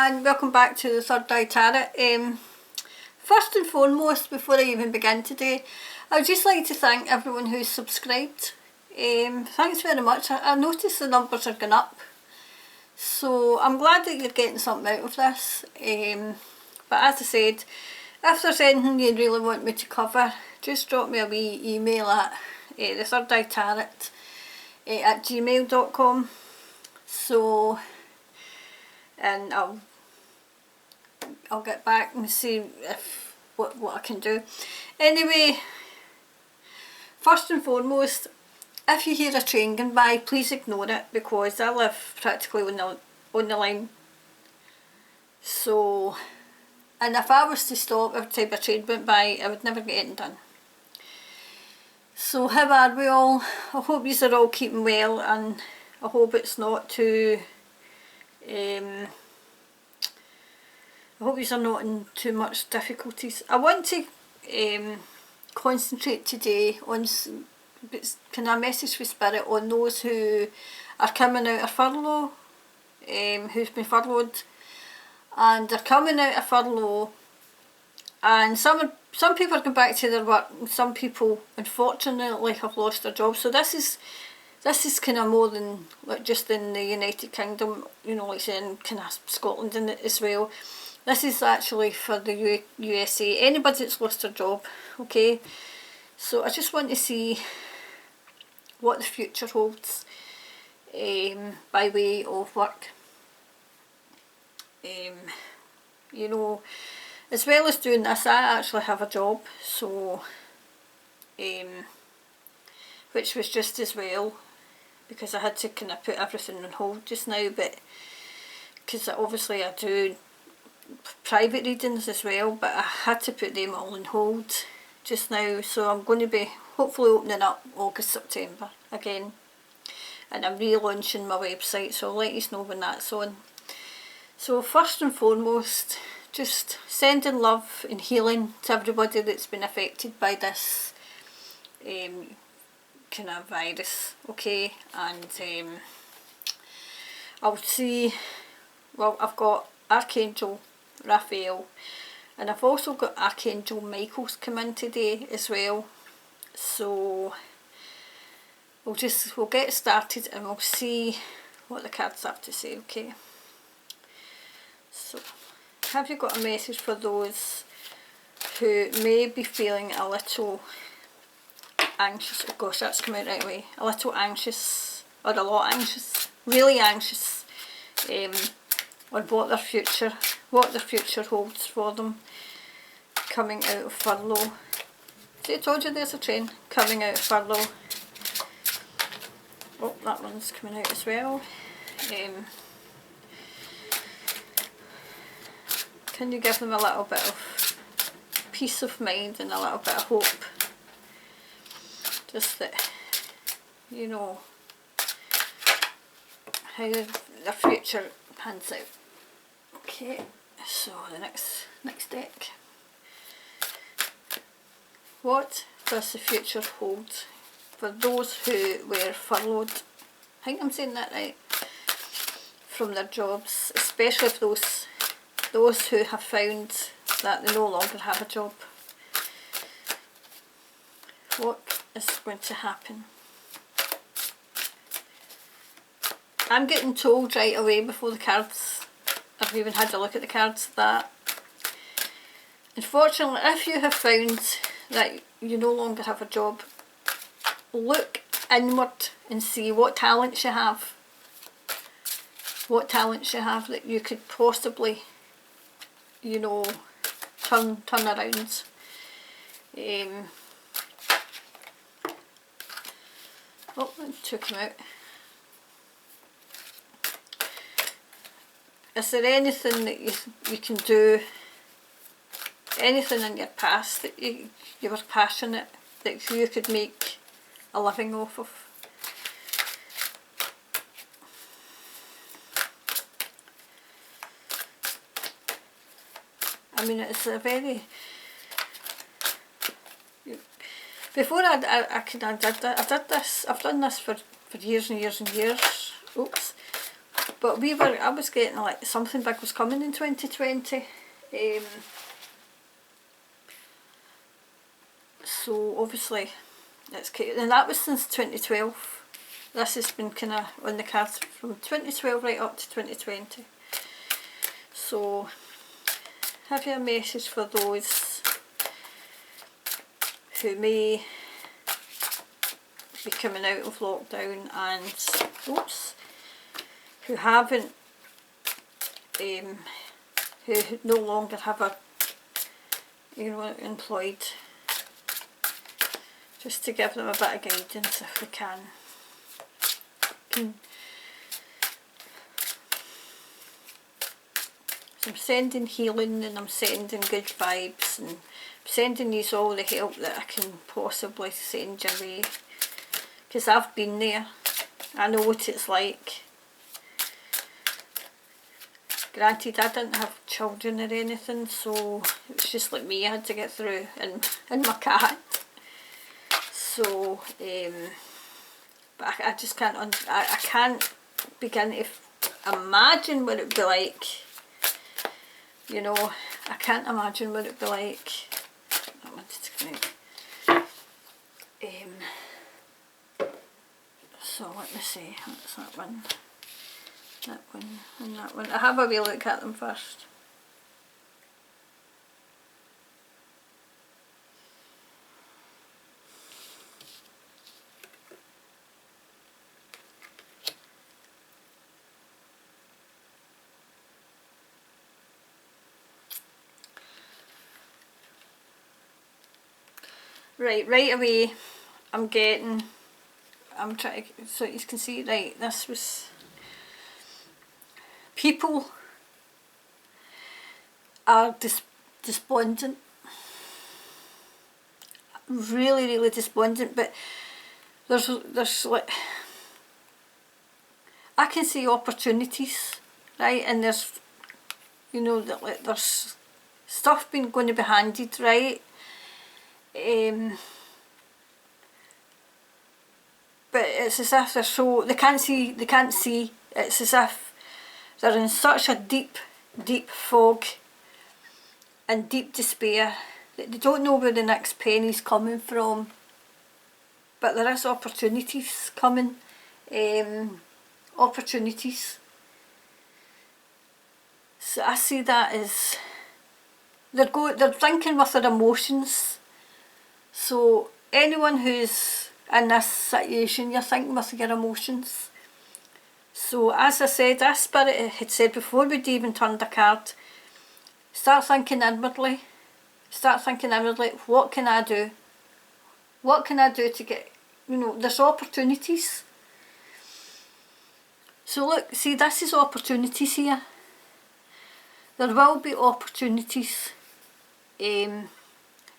and welcome back to the Third Eye Tarot. First and foremost, before I even begin today, I would just like to thank everyone who's subscribed. Thanks very much. I noticed the numbers are going up, so I'm glad that you're getting something out of this. But as I said, if there's anything you really want me to cover, just drop me a wee email at thethirdeyetarot@gmail.com. So, and I'll get back and see if what I can do. Anyway, first and foremost, if you hear a train going by, please ignore it, because I live practically on the line. So, and if I was to stop every time a train went by, I would never get anything done. So how are we all? I hope you are all keeping well, and I hope it's not too I hope you are not in too much difficulties. I want to concentrate today on kind of a message for Spirit on those who are coming out of furlough, who's been furloughed, and they're coming out of furlough, and some people are going back to their work, and some people unfortunately have lost their jobs. So this is kind of more than like just in the United Kingdom, you know, like saying kind of Scotland in it as well. This is actually for the USA, anybody that's lost their job, okay? So I just want to see what the future holds by way of work. You know, as well as doing this, I actually have a job, so which was just as well, because I had to kind of put everything on hold just now, but because obviously I do private readings as well, but I had to put them all on hold just now. So I'm going to be hopefully opening up August, September again, and I'm relaunching my website, so I'll let you know when that's on. So first and foremost, just sending love and healing to everybody that's been affected by this kind of virus, okay? And I'll see, well, I've got Archangel Raphael, and I've also got Archangel Michael's come in today as well. So we'll get started and we'll see what the cards have to say, okay? So, have you got a message for those who may be feeling a little anxious? Oh gosh, that's come out right away. A little anxious, or a lot anxious, really anxious, on what their future holds for them coming out of furlough. See, I told you there's a train coming out of furlough. Oh, that one's coming out as well. Can you give them a little bit of peace of mind and a little bit of hope? Just that, you know, how their future pans out. Okay, so the next deck. What does the future hold for those who were furloughed? I think I'm saying that right. From their jobs, especially for those who have found that they no longer have a job. What is going to happen? I'm getting told right away before the cards, I've even had a look at the cards, that unfortunately if you have found that you no longer have a job, look inward and see what talents you have. What talents you have that you could possibly, you know, turn around. Oh, two come out. Is there anything that you can do, anything in your past that you were passionate, that you could make a living off of? I mean, it's a very... Before I did this, I've done this for years and years and years. Oops. But I was getting like something big was coming in 2020. So obviously it's and that was since 2012. This has been kind of on the cards from 2012 right up to 2020. So have you a message for those who may be coming out of lockdown and who haven't, who no longer have a, employed, just to give them a bit of guidance if we can. So I'm sending healing and I'm sending good vibes and I'm sending you all the help that I can possibly send your way, because I've been there. I know what it's like. Granted, I didn't have children or anything, so it was just like me I had to get through, and my cat. So, but I just can't, I can't begin to imagine what it'd be like. You know, I can't imagine what it'd be like. I wanted to come out. So let me see, that's that one, and that one. I'll have a wee look at them first. Right away I'm trying to, so you can see, right, this was, people are despondent, really despondent, but there's like, I can see opportunities, right, and there's, that like, there's stuff going to be handed, right, but it's as if they can't see, it's as if they're in such a deep fog and deep despair that they don't know where the next penny's coming from, but there is opportunities coming, opportunities. So I see that as they're thinking with their emotions. So anyone who's in this situation, you're thinking with your emotions. So as I said, our spirit had said before we'd even turned a card, start thinking inwardly. What can I do? What can I do to get, there's opportunities. So look, see, this is opportunities here. There will be opportunities.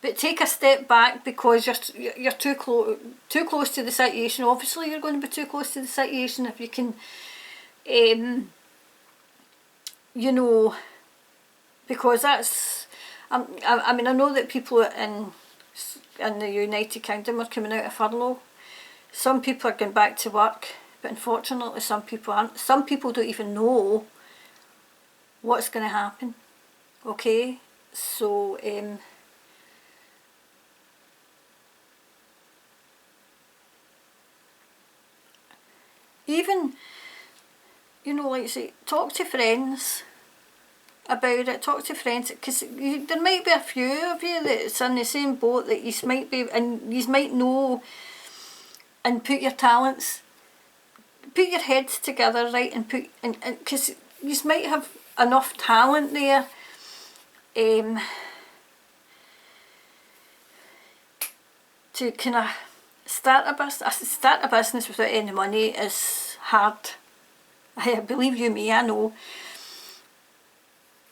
But take a step back, because you're too close to the situation. Obviously you're going to be too close to the situation if you can, because that's, I mean, I know that people in the United Kingdom are coming out of furlough. Some people are going back to work, but unfortunately some people aren't. Some people don't even know what's going to happen. Okay, so even, like I say, talk to friends about it. Talk to friends, because there might be a few of you that's in the same boat that you might be, and you might know, and put your talents, put your heads together, right, and because you might have enough talent there, to kind of start a business without any money is hard. I believe you me, I know.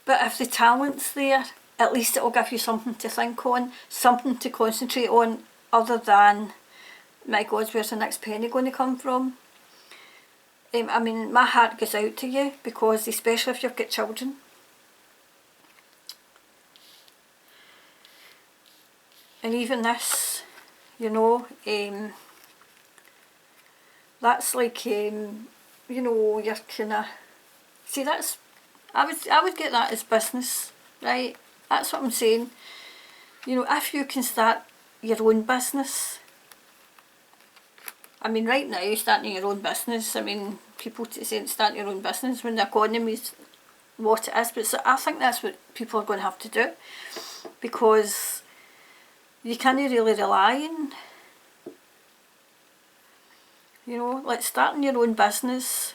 But if the talent's there, at least it'll give you something to think on, something to concentrate on, other than, my God, where's the next penny going to come from? I mean, my heart goes out to you, because especially if you've got children. And even this, that's like, you're kind of, See, I would get that as business, right? That's what I'm saying. You know, if you can start your own business. I mean, right now, starting your own business, I mean, people say start your own business when the economy's what it is, but so I think that's what people are going to have to do, because you can't really rely on, you know, like starting your own business.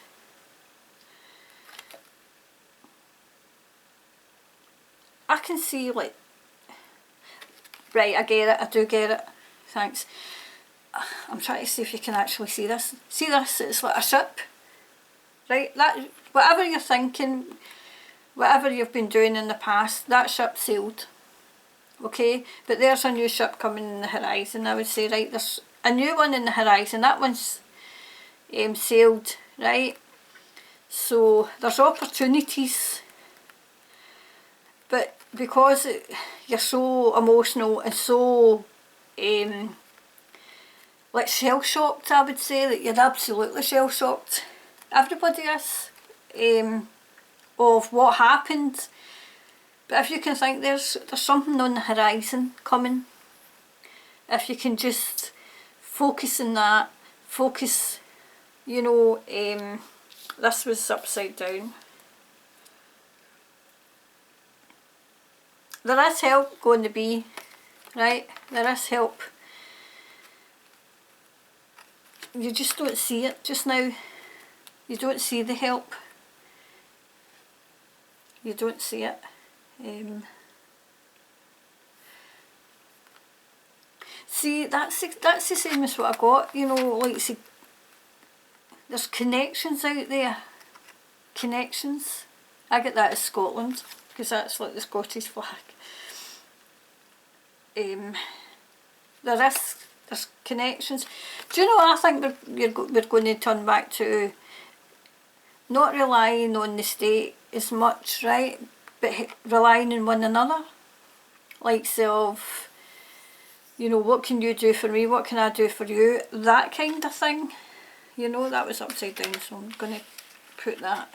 I can see, like, right, I get it, I do get it, thanks. I'm trying to see if you can actually see this. See this, it's like a ship, right? That, whatever you're thinking, whatever you've been doing in the past, that ship sailed, okay? But there's a new ship coming in the horizon. I would say, right, there's a new one in the horizon. That one's sailed, right? So there's opportunities, but because you're so emotional and so like shell-shocked, I would say, that you're absolutely shell-shocked. Everybody is. Of what happened, but if you can think there's something on the horizon coming, if you can just focus on that, focus, you know, this was upside down. There is help going to be, right? There is help. You just don't see it just now. You don't see the help. You don't see it. See, that's the same as what I got, you know, like, see, there's connections out there. Connections. I get that as Scotland, because that's like the Scottish flag. There's connections. Do you know, I think we're going to turn back to not relying on the state as much, right, but relying on one another, like of, you know, what can you do for me, what can I do for you, that kind of thing. You know, that was upside down, so I'm going to put that.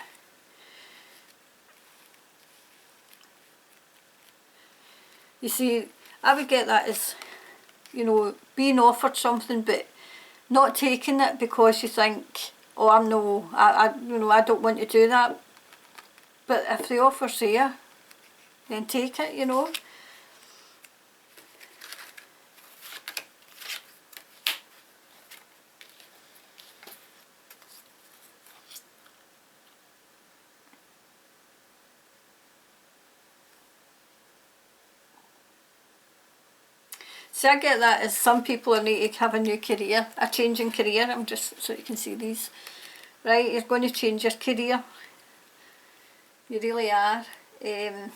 You see, I would get that as, you know, being offered something but not taking it because you think, oh, you know, I don't want to do that. But if the offer's there, then take it, you know. See, I get that as some people are need to have a new career, a changing career. I'm just, so you can see these. Right, you're going to change your career. You really are. And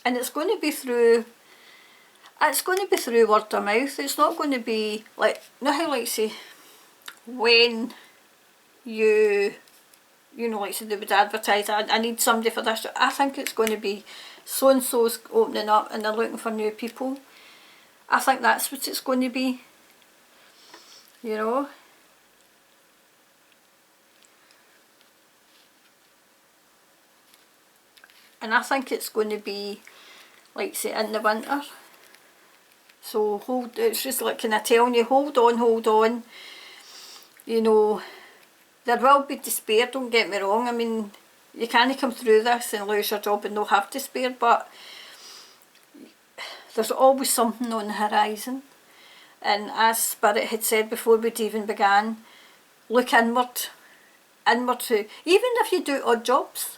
it's going to be through, word of mouth. It's not going to be like, you know how, like, say, when you know, like, say they would advertise, I need somebody for this. I think it's going to be so-and-so's opening up and they're looking for new people. I think that's what it's going to be, you know. And I think it's going to be, like, say, in the winter. So it's just like kind of telling you, hold on. You know, there will be despair, don't get me wrong. I mean, you can't come through this and lose your job and not have despair, but there's always something on the horizon. And as Spirit had said before we'd even began, look inward to, even if you do odd jobs,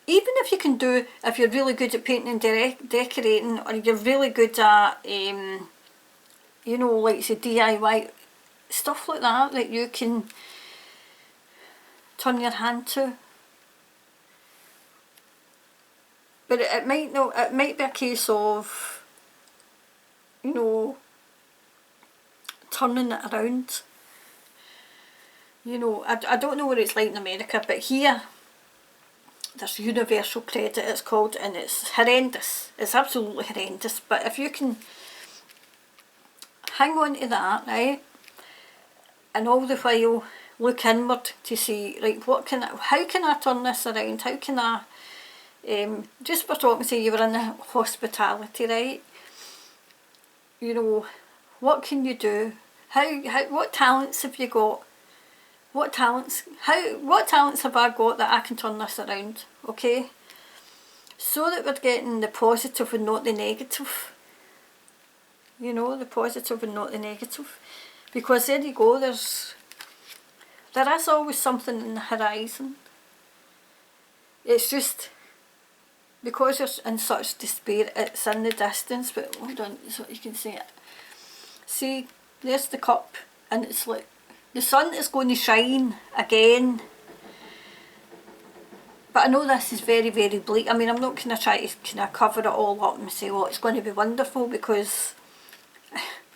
even if you can do, if you're really good at painting and decorating, or you're really good at, you know, like, say, DIY, stuff like that you can turn your hand to. But it might be a case of, you know, turning it around. You know, I don't know what it's like in America, but here there's universal credit, it's called, and it's horrendous. It's absolutely horrendous. But if you can hang on to that, right, and all the while look inward to see, right, how can I turn this around? How can I, just for talking to you, were in the hospitality, right? You know, what can you do? What talents have you got? What talents have I got that I can turn this around, okay? So that we're getting the positive and not the negative. You know, the positive and not the negative. Because there you go, there is always something in the horizon. It's just, because you're in such despair, it's in the distance, but hold on, so you can see it. See, there's the cup, and it's like, the sun is going to shine again. But I know this is very, very bleak. I mean, I'm not going to try to kind of cover it all up and say, oh, it's going to be wonderful, because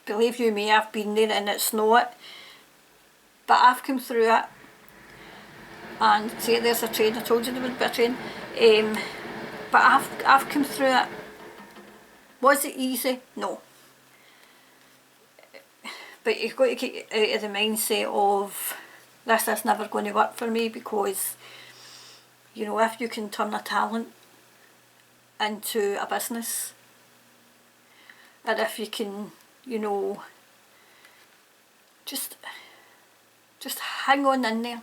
believe you me, I've been there and it's not. But I've come through it. And see, there's a train. I told you there would be a train. But I've come through it. Was it easy? No. But you've got to get out of the mindset of, this is never going to work for me, because, you know, if you can turn a talent into a business, or if you can, you know, just hang on in there.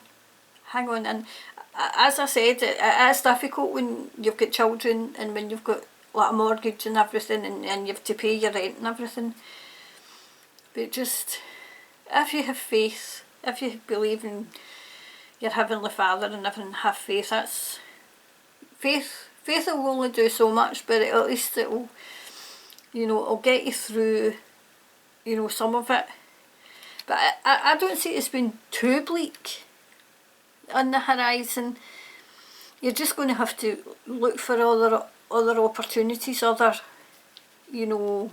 Hang on in. As I said, it is difficult when you've got children and when you've got like a mortgage and everything, and you have to pay your rent and everything. But just, if you have faith, if you believe in your Heavenly Father and have faith, that's faith. Faith will only do so much, but at least it will, you know, it'll get you through, you know, some of it. But I don't see it's been too bleak on the horizon. You're just going to have to look for other opportunities, other, you know,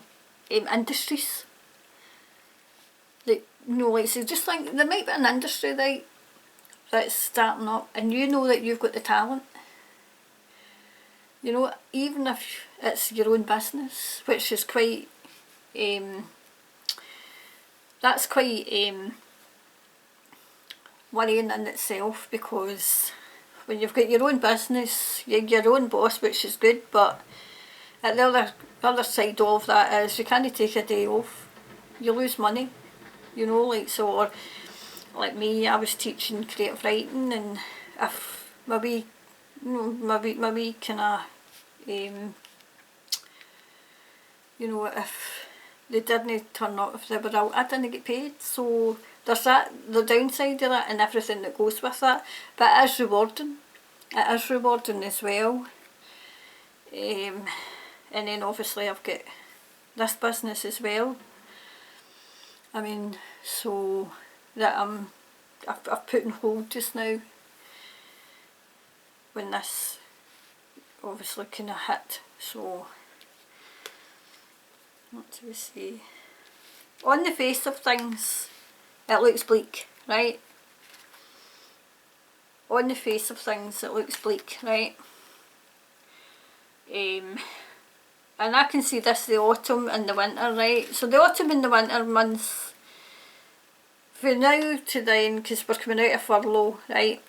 industries. Like, you know, like, so just think, there might be an industry, right, that's starting up, and you know that you've got the talent. You know, even if it's your own business, which is quite, that's quite worrying in itself, because when you've got your own business, you're your own boss, which is good, but at the other side of that is you can't take a day off. You lose money, you know, like, so, or like me, I was teaching creative writing, and if my wee kind of, you know, if they didn't turn up, if they were out, I didn't get paid. So there's that, the downside of that and everything that goes with that. But it is rewarding. It is rewarding as well. And then obviously I've got this business as well. I mean, so that I've put on hold just now when this obviously kind of hit. So what do we see? On the face of things, it looks bleak, right? On the face of things, it looks bleak, right? And I can see this, the autumn and the winter, right? So the autumn and the winter months, from now to then, because we're coming out of furlough, right?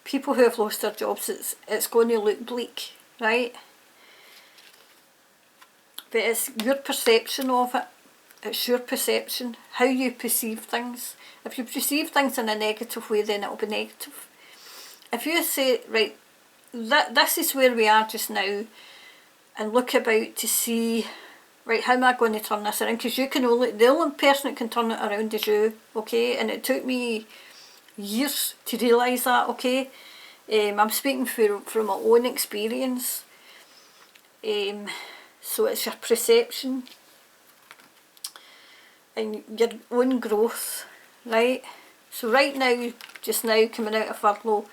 People who have lost their jobs, it's going to look bleak, right? But it's your perception of it. It's your perception, how you perceive things. If you perceive things in a negative way, then it'll be negative. If you say, right, this is where we are just now, and look about to see, right, how am I going to turn this around? Because the only person that can turn it around is you, okay? And it took me years to realise that, okay? I'm speaking from my own experience. So it's your perception and your own growth, right? So right now, just now, coming out of furlough,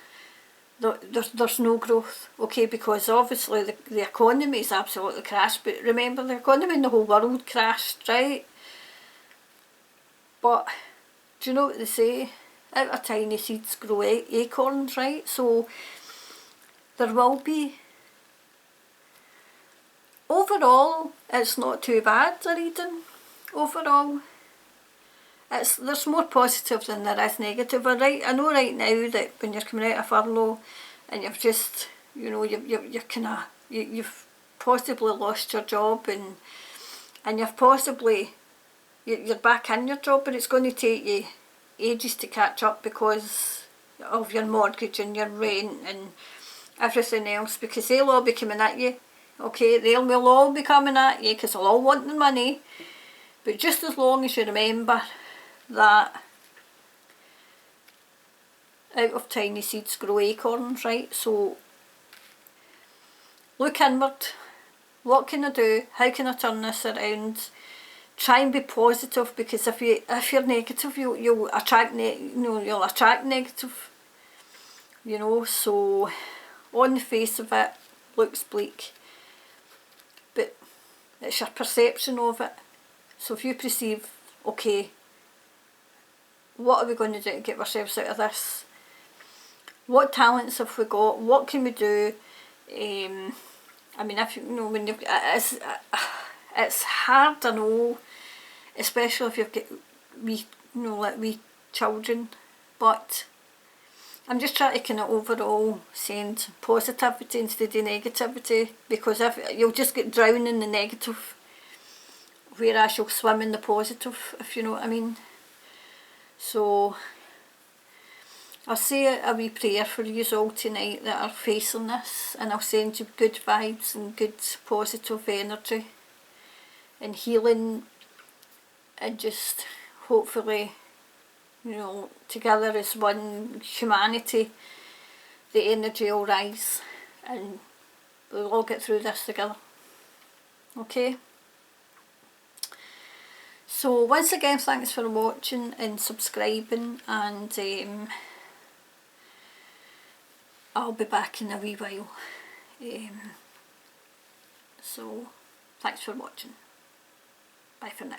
there's no growth, okay, because obviously the economy is absolutely crashed, but remember, the economy in the whole world crashed, right? But do you know what they say? Out of tiny seeds grow acorns, right? So there will be. Overall, it's not too bad, the reading. Overall, there's more positive than there is negative. I know right now that when you're coming out of furlough and you've just, you know, you're kind of, you've possibly lost your job, and you've possibly, you're back in your job, but it's going to take you ages to catch up because of your mortgage and your rent and everything else, because they'll all be coming at you. Okay, they will all be coming at you because they'll all want the money, but just as long as you remember that out of tiny seeds grow acorns, right? So look inward. What can I do? How can I turn this around? Try and be positive, because if you're negative, you'll attract you'll attract negative. You know, so on the face of it, looks bleak, but it's your perception of it. So if you perceive, okay, what are we going to do to get ourselves out of this? What talents have we got? What can we do? I mean, if you know, when you've it's hard, I know, especially if you've got wee children, but I'm just trying to kind of overall send positivity instead of negativity, because if you'll just get drowned in the negative, whereas you'll swim in the positive, if you know what I mean. So I'll say a wee prayer for you all tonight that are facing this, and I'll send you good vibes and good positive energy and healing, and just hopefully, you know, together as one humanity, the energy will rise and we'll all get through this together. Okay? So once again, thanks for watching and subscribing, and I'll be back in a wee while. So thanks for watching. Bye for now.